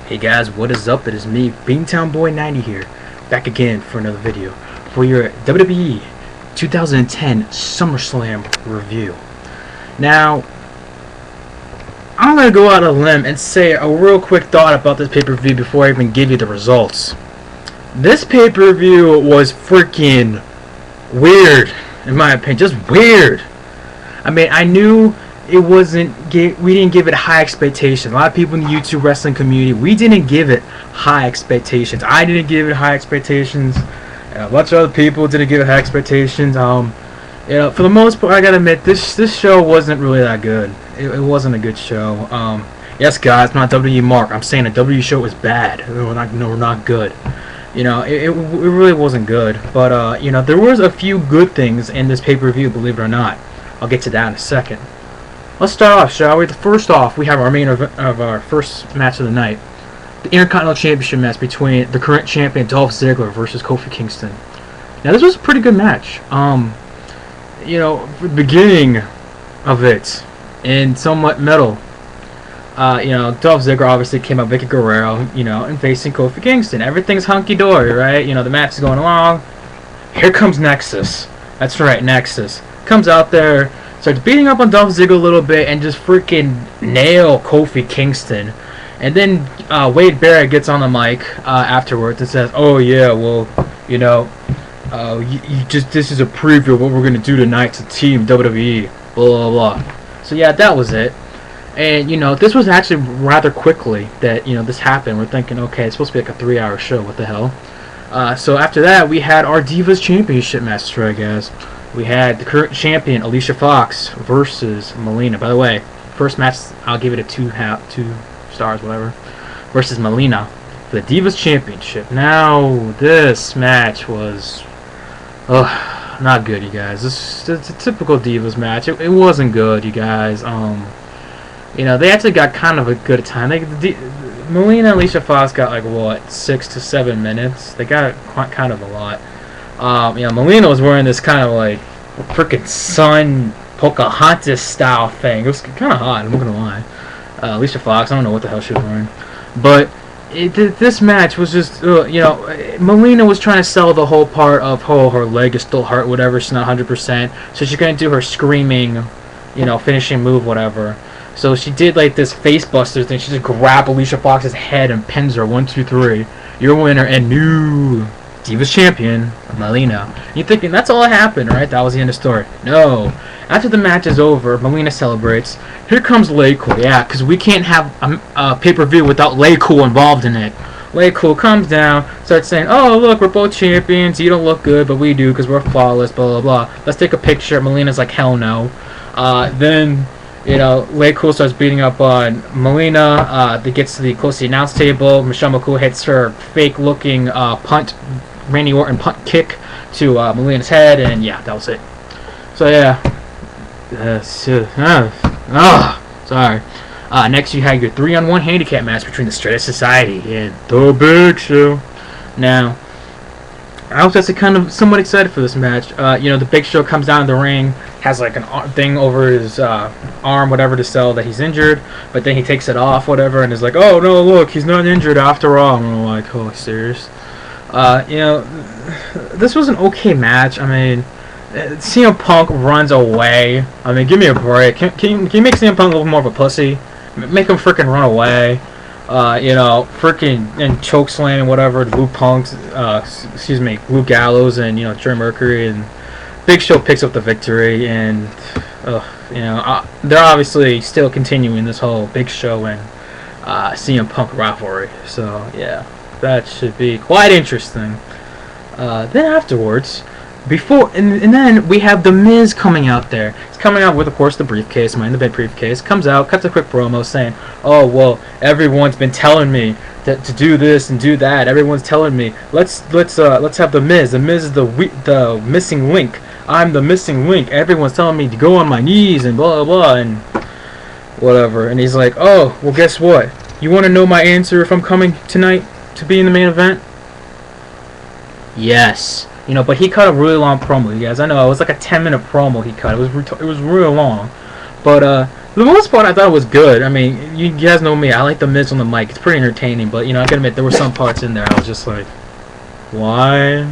Hey guys, what is up? It is me, Beantown Boy 90 here, back again for another video for your WWE 2010 SummerSlam review. Now, I'm gonna go out on a limb and say a real quick thought about this pay-per-view before I even give you the results. This pay-per-view was freaking weird, in my opinion, just weird. I mean, I knew it wasn't, we didn't give it high expectations. A lot of people in the YouTube wrestling community, we didn't give it high expectations. I didn't give it high expectations. A bunch of other people didn't give it high expectations. You know, for the most part, I gotta admit, this show wasn't really that good. It wasn't a good show. Yes, guys, I'm not WWE Mark. I'm saying the WWE show was bad. We're not good. You know, it really wasn't good. But you know, there was a few good things in this pay-per-view, believe it or not. I'll get to that in a second. Let's start off, shall we? First off, we have our main event of our first match of the night. The Intercontinental Championship match between the current champion Dolph Ziggler versus Kofi Kingston. Now, this was a pretty good match. You know, the beginning of it, and somewhat middle. You know, Dolph Ziggler obviously came out Vicky Guerrero, you know, and facing Kofi Kingston. Everything's hunky-dory, right? You know, the match is going along. Here comes Nexus. That's right, Nexus. Comes out there, starts beating up on Dolph Ziggler a little bit, and just freaking nail Kofi Kingston. And then Wade Barrett gets on the mic afterwards and says, "Oh yeah, well, you know, this is a preview of what we're gonna do tonight to Team WWE." Blah blah blah. So yeah, that was it. And you know, this was actually rather quickly that this happened. We're thinking, okay, it's supposed to be like a 3-hour show. What the hell? So after that, we had our Divas Championship match, right, guys. We had the current champion Alicia Fox versus Melina. By the way, first match I'll give it a 2 stars, whatever. Versus Melina for the Divas Championship. Now this match was not good, you guys. It's a typical Divas match. It wasn't good, you guys. You know, they actually got kind of a good time. Melina and Alicia Fox got like what, 6 to 7 minutes. They got kind of a lot. You know, Melina was wearing this kind of like freaking sun Pocahontas style thing. It was kind of hot, I'm not gonna lie. Alicia Fox, I don't know what the hell she was wearing, but this match was just, you know, Melina was trying to sell the whole part of her leg is still hurt, whatever. She's not 100%, so she's gonna do her screaming, you know, finishing move, whatever. So she did like this face buster thing. She just grabbed Alicia Fox's head and pins her. 1, 2, 3. Your winner and new Divas champion, Melina. You're thinking that's all that happened, right? That was the end of the story. No. After the match is over, Melina celebrates. Here comes LayCool. Yeah, because we can't have a pay-per-view without LayCool involved in it. LayCool comes down, starts saying, "Oh, look, we're both champions. You don't look good, but we do because we're flawless, blah, blah, blah. Let's take a picture." Melina's like, "Hell no." Then, you know, LayCool starts beating up on Melina. They gets to the close to the announce table. Michelle McCool hits her fake-looking Randy Orton punt kick to Melina's head, and yeah, that was it. So yeah, sorry. Next, you had your 3-on-1 handicap match between the Straight Society and the Big Show. Now, I was actually kind of somewhat excited for this match. You know, the Big Show comes down the ring, has like an thing over his arm, whatever, to sell that he's injured, but then he takes it off, whatever, and is like, "Oh no, look, he's not injured after all." And I'm like, "Oh, serious?" You know, this was an okay match. I mean, CM Punk runs away. I mean, give me a break. Can you make CM Punk a little more of a pussy? Make him freaking run away. You know, freaking and choke slam and whatever. Blue Punks, Blue Gallows, and you know, Trey Mercury, and Big Show picks up the victory. And you know, they're obviously still continuing this whole Big Show and CM Punk rivalry. So yeah, that should be quite interesting. Then afterwards, and then we have The Miz coming out there. He's coming out with, of course, the briefcase, mind the bed briefcase. Comes out, cuts a quick promo saying, "Oh well, everyone's been telling me to do this and do that. Everyone's telling me let's have The Miz. The Miz is the missing link. I'm the missing link. Everyone's telling me to go on my knees and blah blah blah and whatever." And he's like, "Oh well, guess what? You want to know my answer if I'm coming tonight to be in the main event?" Yes. You know, but he cut a really long promo, you guys. I know, it was like a 10-minute promo he cut. It was really long. But for the most part, I thought it was good. I mean, you guys know me. I like the Miz on the mic. It's pretty entertaining. But you know, I can admit there were some parts in there I was just like, why?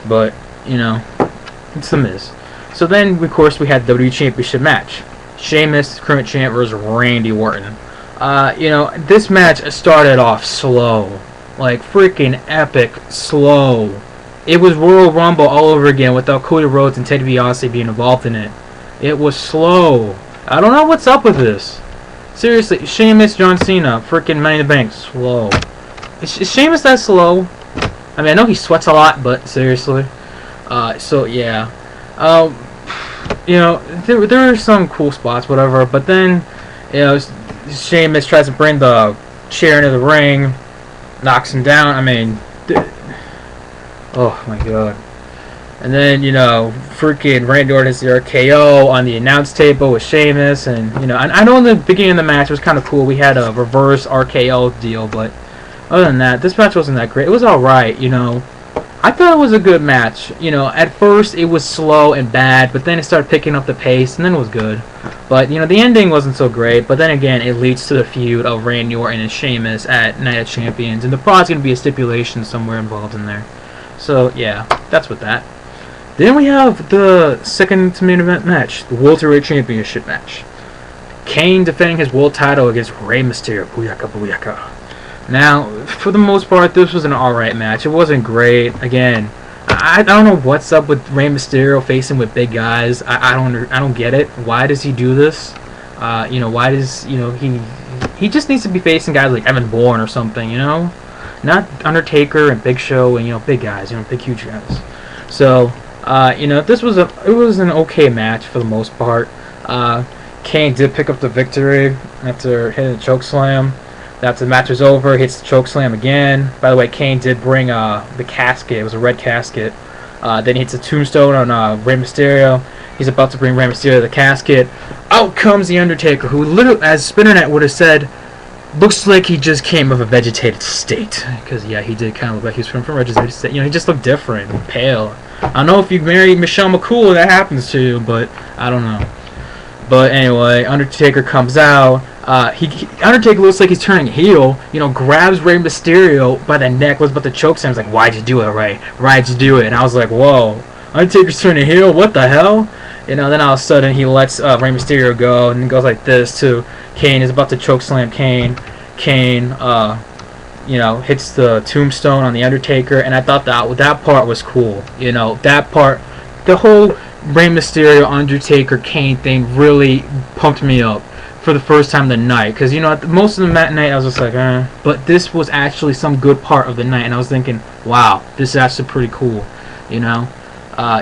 But you know, it's the Miz. So then, of course, we had the WWE Championship match. Sheamus, current champ, versus Randy Orton. You know, this match started off slow. Like, freaking epic slow. It was Royal Rumble all over again without Cody Rhodes and Ted DiBiase being involved in it. It was slow. I don't know what's up with this. Seriously, Sheamus, John Cena, freaking Money in the Bank, slow. Is Sheamus that slow? I mean, I know he sweats a lot, but seriously. So, yeah. You know, there are some cool spots, whatever, but then, you know, Sheamus tries to bring the chair into the ring, knocks him down. I mean, oh my god. And then, you know, freaking Randy Orton is the RKO on the announce table with Sheamus, and, you know, I know in the beginning of the match it was kind of cool. We had a reverse RKO deal, but other than that, this match wasn't that great. It was alright, you know. I thought it was a good match. You know, at first it was slow and bad, but then it started picking up the pace, and then it was good. But, you know, the ending wasn't so great, but then again, it leads to the feud of Randy Orton and Sheamus at Night of Champions, and there's probably going to be a stipulation somewhere involved in there. So, yeah, that's with that. Then we have the second main event match, the Welterweight Championship match. Kane defending his world title against Rey Mysterio. Booyaka, booyaka. Now, for the most part, this was an alright match. It wasn't great. Again, I don't know what's up with Rey Mysterio facing with big guys. I don't get it. Why does he do this? You know, why does, you know, he just needs to be facing guys like Evan Bourne or something, you know? Not Undertaker and Big Show and, you know, big guys, you know, big huge guys. So, you know, it was an okay match for the most part. Kane did pick up the victory after hitting the chokeslam. After the match was over, hits the chokeslam again. By the way, Kane did bring the casket. It was a red casket. Then he hits a tombstone on Rey Mysterio. He's about to bring Rey Mysterio to the casket. Out comes The Undertaker, who literally, as Spinnernet would have said, looks like he just came of a vegetated state. Because, yeah, he did kind of look like he was from a vegetated state. You know, he just looked different, pale. I don't know if you marry Michelle McCool that happens to you, but I don't know. But anyway, Undertaker comes out. Undertaker looks like he's turning heel. You know, grabs Rey Mysterio by the neck, was about to choke him. He's like, "Why'd you do it, Rey? Why'd you do it?" And I was like, "Whoa, Undertaker's turning heel? What the hell?" You know. Then all of a sudden he lets Rey Mysterio go and goes like this to Kane. Is about to choke slam Kane. Kane, you know, hits the tombstone on the Undertaker, and I thought that part was cool. You know, that part, the whole Rey Mysterio Undertaker Kane thing really pumped me up for the first time of the night, because, you know, most of the night I was just like, but this was actually some good part of the night, and I was thinking, wow, this is actually pretty cool, you know.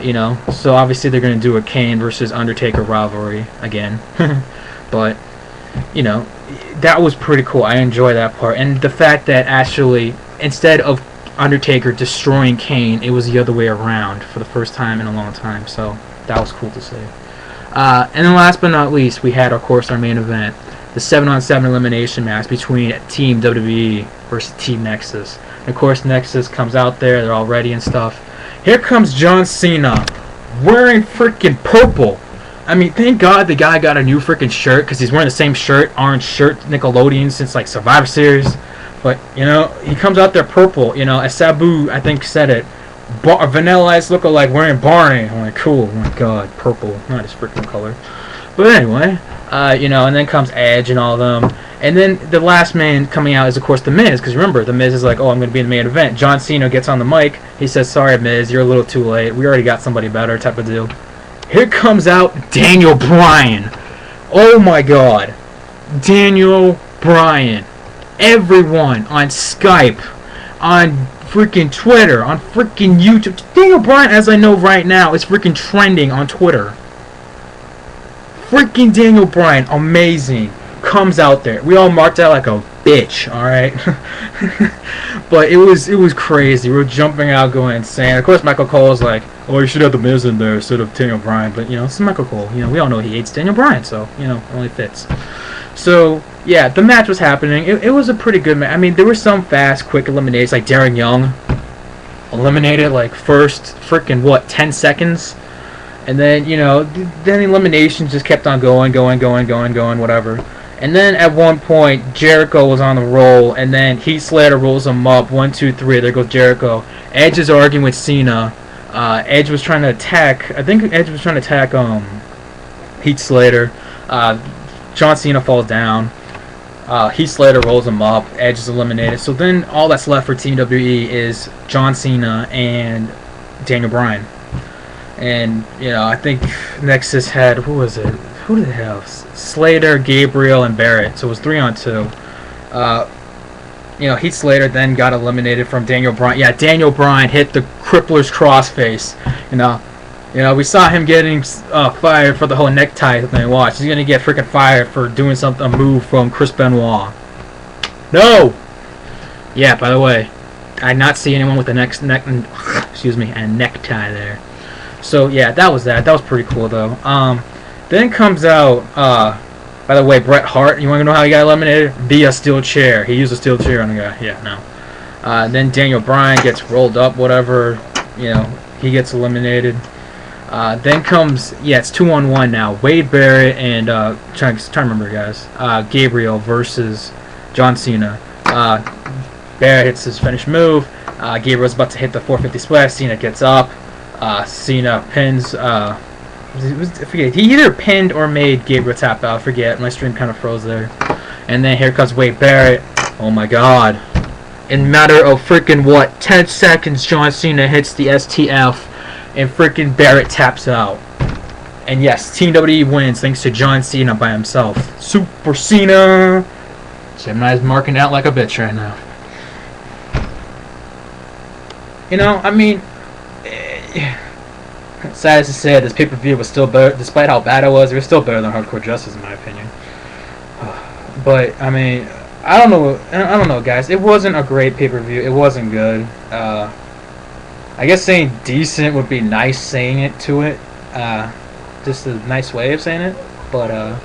You know, so obviously they're going to do a Kane versus Undertaker rivalry again, but, you know, that was pretty cool. I enjoy that part, and the fact that actually, instead of Undertaker destroying Kane, it was the other way around for the first time in a long time, so that was cool to see. And then last but not least, we had, of course, our main event, the 7-on-7 elimination match between Team WWE versus Team Nexus. And of course, Nexus comes out there, they're all ready and stuff. Here comes John Cena, wearing freaking purple. I mean, thank God the guy got a new freaking shirt, because he's wearing the same shirt, orange shirt, Nickelodeon, since, like, Survivor Series. But, you know, he comes out there purple, you know, as Sabu, I think, said it. Vanilla Ice lookalike wearing Barney. I'm like, cool. Oh my god, purple, not his freaking color. But anyway, you know, and then comes Edge and all of them. And then the last man coming out is, of course, The Miz. Because remember, The Miz is like, oh, I'm going to be in the main event. John Cena gets on the mic. He says, sorry, Miz, you're a little too late. We already got somebody better, type of deal. Here comes out Daniel Bryan. Oh my god. Daniel Bryan. Everyone on Skype, on freaking Twitter, on freaking YouTube. Daniel Bryan, as I know right now, is freaking trending on Twitter. Freaking Daniel Bryan, amazing, comes out there. We all marked out like a bitch, alright? But it was crazy. We were jumping out, going insane. Of course, Michael Cole's like, oh, you should have The Miz in there instead of Daniel Bryan. But, you know, it's Michael Cole. You know, we all know he hates Daniel Bryan, so, you know, it only fits. So, yeah, the match was happening. It was a pretty good match. I mean, there were some fast, quick eliminations, like Darren Young eliminated, like, first freaking, 10 seconds? And then, you know, then eliminations just kept on going, whatever. And then at one point, Jericho was on the roll, and then Heath Slater rolls him up. 1, 2, 3. There goes Jericho. Edge is arguing with Cena. Edge was trying to attack. I think Edge was trying to attack Heath Slater. John Cena falls down. Heath Slater rolls him up. Edge is eliminated. So then all that's left for Team WWE is John Cena and Daniel Bryan. And, you know, I think Nexus had, who was it? Who did they have? Slater, Gabriel, and Barrett. So it was 3-on-2. You know, Heath Slater then got eliminated from Daniel Bryan. Yeah, Daniel Bryan hit the Crippler's crossface. You know, we saw him getting fired for the whole necktie thing. Watch, he's gonna get freaking fired for doing a move from Chris Benoit. No. Yeah. By the way, I did not see anyone with a a necktie there. So yeah, that was that. That was pretty cool though. Then comes out. By the way, Bret Hart. You want to know how he got eliminated? Via steel chair. He used a steel chair on the guy. Yeah, no. Then Daniel Bryan gets rolled up. Whatever. You know, he gets eliminated. Then comes, yeah, it's 2-on-1 now. Wade Barrett and trying to remember, guys. Gabriel versus John Cena. Barrett hits his finish move. Gabriel's about to hit the 450 splash. Cena gets up. Cena pins. I forget. He either pinned or made Gabriel tap out. I forget. My stream kind of froze there. And then here comes Wade Barrett. Oh my God! In a matter of freaking what 10 seconds, John Cena hits the STF. And freaking Barrett taps out. And yes, Team WWE wins thanks to John Cena by himself. Super Cena! Gemini's marking out like a bitch right now. You know, I mean, sad to say, this pay-per-view was still better, despite how bad it was still better than Hardcore Justice in my opinion. But, I mean, I don't know, guys. It wasn't a great pay-per-view. It wasn't good. I guess saying decent would be nice saying it to it. Just a nice way of saying it. But,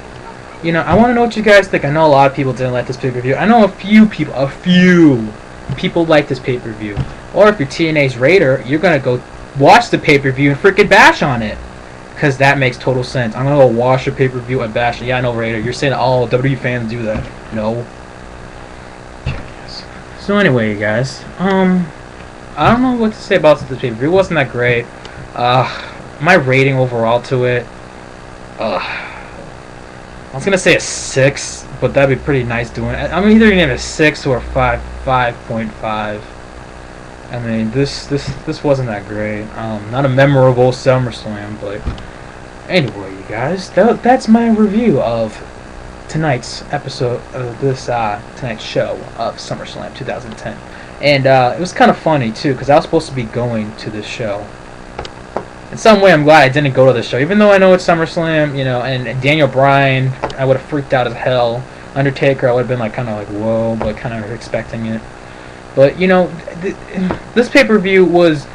you know, I want to know what you guys think. I know a lot of people didn't like this pay-per-view. I know a few people like this pay-per-view. Or if you're TNA's Raider, you're going to go watch the pay-per-view and freaking bash on it. Because that makes total sense. I'm going to go watch a pay-per-view and bash it. Yeah, I know, Raider. You're saying all WWE fans do that. No. So anyway, you guys. I don't know what to say about this pay-per-view. It wasn't that great. My rating overall to it, I was gonna say a 6, but that'd be pretty nice doing it. I'm either gonna give it a 6 or a 5.5. I mean, this wasn't that great. Not a memorable SummerSlam, but anyway, you guys, that's my review of tonight's episode of tonight's show of SummerSlam 2010. And it was kind of funny, too, because I was supposed to be going to this show. In some way, I'm glad I didn't go to this show. Even though I know it's SummerSlam, you know, and Daniel Bryan, I would have freaked out as hell. Undertaker, I would have been, like, kind of like, whoa, but kind of expecting it. But, you know, this pay-per-view was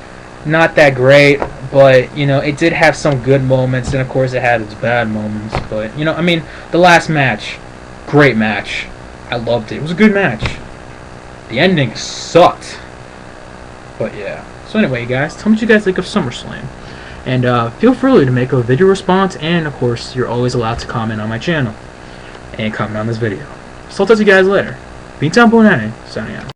not that great, but, you know, it did have some good moments, and, of course, it had its bad moments. But, you know, I mean, the last match, great match. I loved it. It was a good match. The ending sucked. But yeah. So anyway, guys, tell me what you guys think of SummerSlam. And feel free to make a video response. And, of course, you're always allowed to comment on my channel. And comment on this video. So I'll talk to you guys later. Beantown Boy 90, signing out.